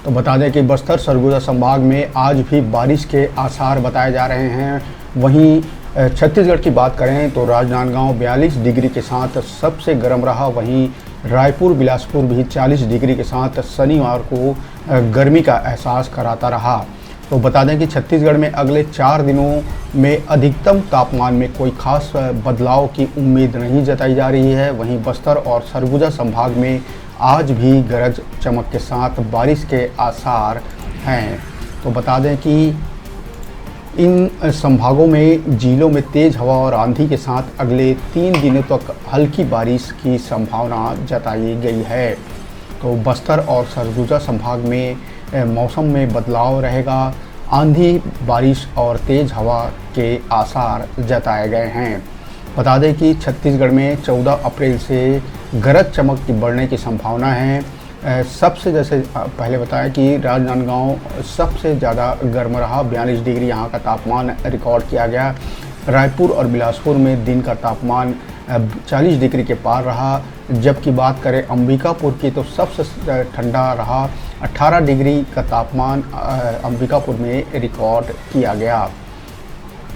तो बता दें कि बस्तर सरगुजा संभाग में आज भी बारिश के आसार बताए जा रहे हैं। वहीं छत्तीसगढ़ की बात करें तो राजनांदगांव 42 डिग्री के साथ सबसे गर्म रहा। वहीं रायपुर बिलासपुर भी 40 डिग्री के साथ शनिवार को गर्मी का एहसास कराता रहा। तो बता दें कि छत्तीसगढ़ में अगले 4 दिनों में अधिकतम तापमान में कोई खास बदलाव की उम्मीद नहीं जताई जा रही है। वहीं बस्तर और सरगुजा संभाग में आज भी गरज चमक के साथ बारिश के आसार हैं। तो बता दें कि इन संभागों में जिलों में तेज़ हवा और आंधी के साथ अगले 3 दिनों तक हल्की बारिश की संभावना जताई गई है। तो बस्तर और सरगुजा संभाग में मौसम में बदलाव रहेगा। आंधी, बारिश और तेज़ हवा के आसार जताए गए हैं। बता दें कि छत्तीसगढ़ में 14 अप्रैल से गरज चमक की बढ़ने की संभावना है। सबसे जैसे पहले बताया कि राजनांदगांव सबसे ज़्यादा गर्म रहा, 42 डिग्री यहाँ का तापमान रिकॉर्ड किया गया। रायपुर और बिलासपुर में दिन का तापमान 40 डिग्री के पार रहा। जबकि बात करें अंबिकापुर की तो सबसे ठंडा रहा, 18 डिग्री का तापमान अंबिकापुर में रिकॉर्ड किया गया।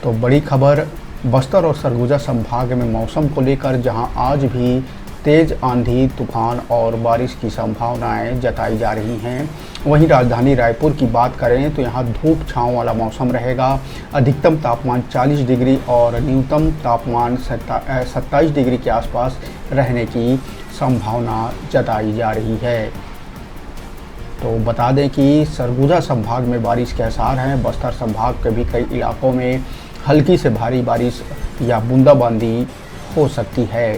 तो बड़ी खबर बस्तर और सरगुजा संभाग में मौसम को लेकर, जहां आज भी तेज़ आंधी, तूफान और बारिश की संभावनाएं जताई जा रही हैं। वहीं राजधानी रायपुर की बात करें तो यहां धूप छांव वाला मौसम रहेगा। अधिकतम तापमान 40 डिग्री और न्यूनतम तापमान 27 डिग्री के आसपास रहने की संभावना जताई जा रही है। तो बता दें कि सरगुजा संभाग में बारिश के आसार हैं। बस्तर संभाग के भी कई इलाकों में हल्की से भारी बारिश या बूंदाबांदी हो सकती है।